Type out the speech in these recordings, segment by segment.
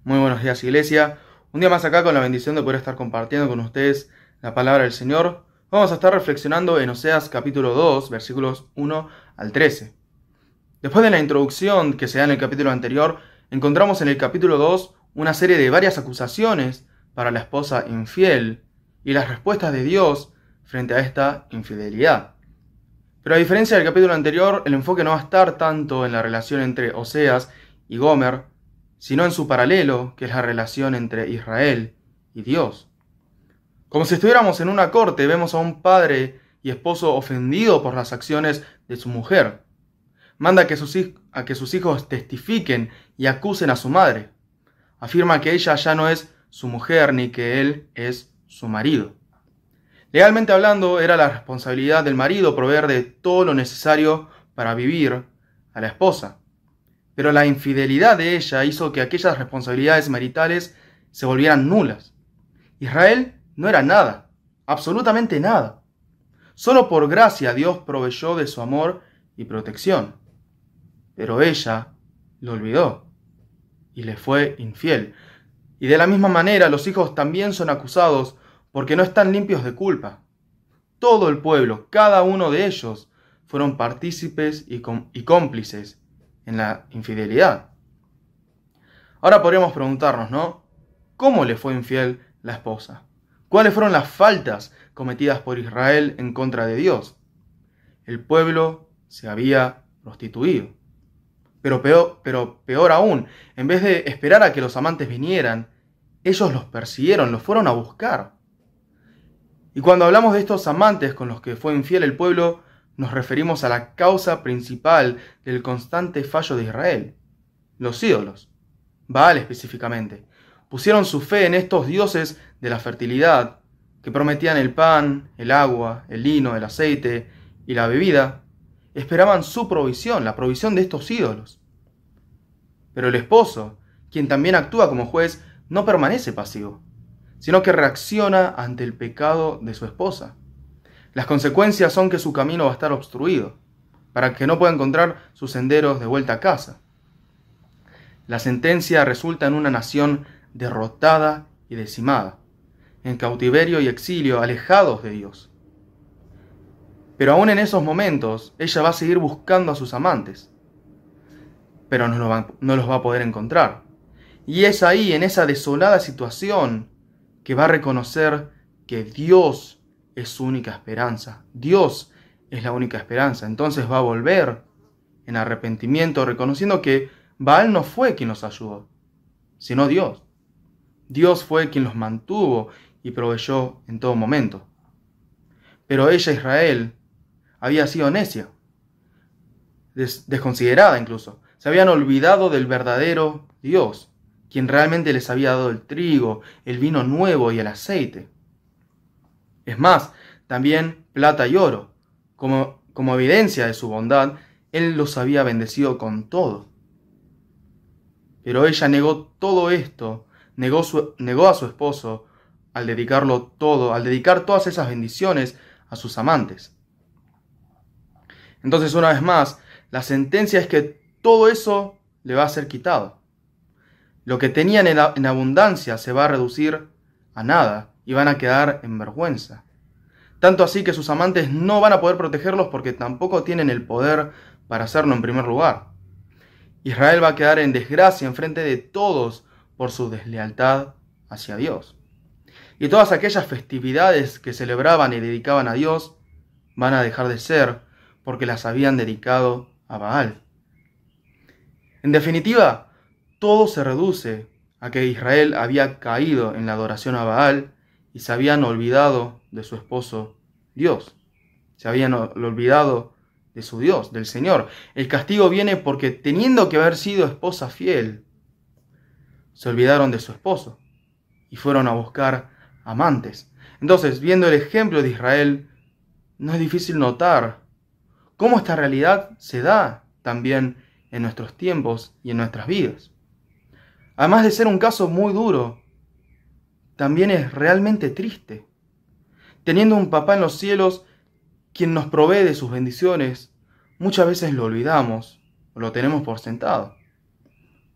Muy buenos días, iglesia. Un día más acá con la bendición de poder estar compartiendo con ustedes la palabra del Señor. Vamos a estar reflexionando en Oseas capítulo 2, versículos 1 al 13. Después de la introducción que se da en el capítulo anterior, encontramos en el capítulo 2 una serie de varias acusaciones para la esposa infiel y las respuestas de Dios frente a esta infidelidad. Pero a diferencia del capítulo anterior, el enfoque no va a estar tanto en la relación entre Oseas y Gomer, sino en su paralelo, que es la relación entre Israel y Dios. Como si estuviéramos en una corte, vemos a un padre y esposo ofendido por las acciones de su mujer. Manda a que sus hijos testifiquen y acusen a su madre. Afirma que ella ya no es su mujer ni que él es su marido. Legalmente hablando, era la responsabilidad del marido proveer de todo lo necesario para vivir a la esposa. Pero la infidelidad de ella hizo que aquellas responsabilidades maritales se volvieran nulas. Israel no era nada, absolutamente nada. Solo por gracia Dios proveyó de su amor y protección. Pero ella lo olvidó y le fue infiel. Y de la misma manera los hijos también son acusados porque no están limpios de culpa. Todo el pueblo, cada uno de ellos, fueron partícipes y cómplices en la infidelidad. Ahora podríamos preguntarnos, ¿no? ¿Cómo le fue infiel la esposa? ¿Cuáles fueron las faltas cometidas por Israel en contra de Dios? El pueblo se había prostituido. Pero peor aún, en vez de esperar a que los amantes vinieran, ellos los persiguieron, los fueron a buscar. Y cuando hablamos de estos amantes con los que fue infiel el pueblo, nos referimos a la causa principal del constante fallo de Israel: los ídolos. Baal específicamente. Pusieron su fe en estos dioses de la fertilidad, que prometían el pan, el agua, el lino, el aceite y la bebida. Esperaban su provisión, la provisión de estos ídolos. Pero el esposo, quien también actúa como juez, no permanece pasivo, sino que reacciona ante el pecado de su esposa. Las consecuencias son que su camino va a estar obstruido, para que no pueda encontrar sus senderos de vuelta a casa. La sentencia resulta en una nación derrotada y decimada, en cautiverio y exilio, alejados de Dios. Pero aún en esos momentos, ella va a seguir buscando a sus amantes, pero no los va a poder encontrar. Y es ahí, en esa desolada situación, que va a reconocer que Dios es su única esperanza. Dios es la única esperanza. Entonces va a volver en arrepentimiento, reconociendo que Baal no fue quien los ayudó, sino Dios. Dios fue quien los mantuvo y proveyó en todo momento. Pero ella, Israel, había sido necia, desconsiderada incluso. Se habían olvidado del verdadero Dios, quien realmente les había dado el trigo, el vino nuevo y el aceite. Es más, también plata y oro. Como evidencia de su bondad, Él los había bendecido con todo. Pero ella negó todo esto, negó a su esposo al dedicarlo todo, al dedicar todas esas bendiciones a sus amantes. Entonces, una vez más, la sentencia es que todo eso le va a ser quitado. Lo que tenían en abundancia se va a reducir a nada y van a quedar en vergüenza. Tanto así que sus amantes no van a poder protegerlos porque tampoco tienen el poder para hacerlo en primer lugar. Israel va a quedar en desgracia enfrente de todos por su deslealtad hacia Dios. Y todas aquellas festividades que celebraban y dedicaban a Dios van a dejar de ser porque las habían dedicado a Baal. En definitiva, todo se reduce a que Israel había caído en la adoración a Baal y se habían olvidado de su esposo Dios. Se habían olvidado de su Dios, del Señor. El castigo viene porque, teniendo que haber sido esposa fiel, se olvidaron de su esposo y fueron a buscar amantes. Entonces, viendo el ejemplo de Israel, no es difícil notar cómo esta realidad se da también en nuestros tiempos y en nuestras vidas. Además de ser un caso muy duro, también es realmente triste. Teniendo un papá en los cielos, quien nos provee de sus bendiciones, muchas veces lo olvidamos o lo tenemos por sentado.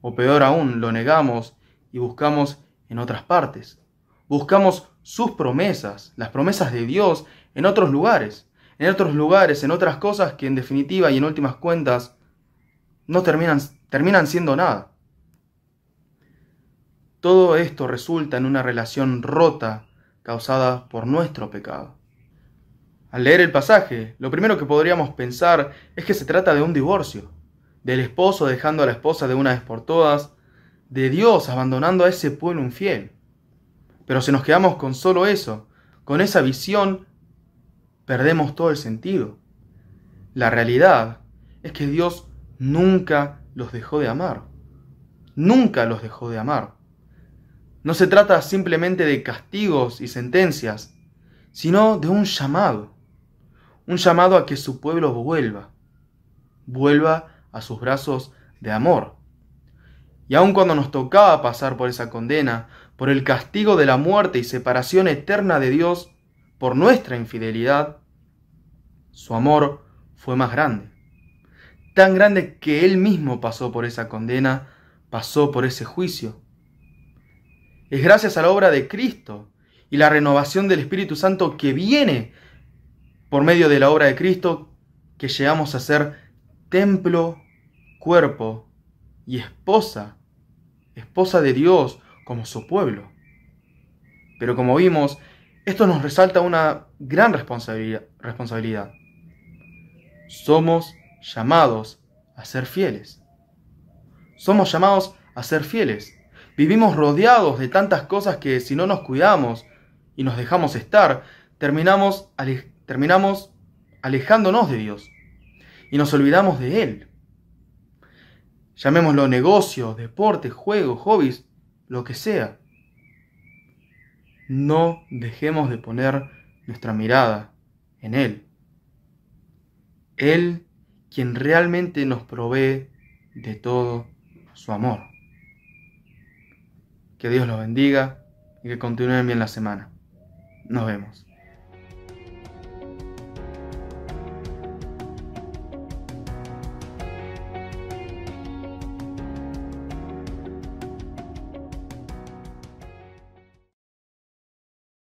O peor aún, lo negamos y buscamos en otras partes. Buscamos sus promesas, las promesas de Dios en otros lugares, en otras cosas que en definitiva y en últimas cuentas no terminan siendo nada. Todo esto resulta en una relación rota causada por nuestro pecado. Al leer el pasaje, lo primero que podríamos pensar es que se trata de un divorcio, del esposo dejando a la esposa de una vez por todas, de Dios abandonando a ese pueblo infiel. Pero si nos quedamos con solo eso, con esa visión, perdemos todo el sentido. La realidad es que Dios nunca los dejó de amar. Nunca los dejó de amar. No se trata simplemente de castigos y sentencias, sino de un llamado a que su pueblo vuelva a sus brazos de amor. Y aun cuando nos tocaba pasar por esa condena, por el castigo de la muerte y separación eterna de Dios por nuestra infidelidad, su amor fue más grande. Tan grande que Él mismo pasó por esa condena, pasó por ese juicio. Es gracias a la obra de Cristo y la renovación del Espíritu Santo que viene por medio de la obra de Cristo que llegamos a ser templo, cuerpo y esposa de Dios como su pueblo. Pero como vimos, esto nos resalta una gran responsabilidad. Somos llamados a ser fieles. Somos llamados a ser fieles. Vivimos rodeados de tantas cosas que si no nos cuidamos y nos dejamos estar, terminamos alejándonos de Dios y nos olvidamos de Él. Llamémoslo negocio, deporte, juego, hobbies, lo que sea. No dejemos de poner nuestra mirada en Él. Él, quien realmente nos provee de todo su amor. Que Dios los bendiga y que continúen bien la semana. Nos vemos.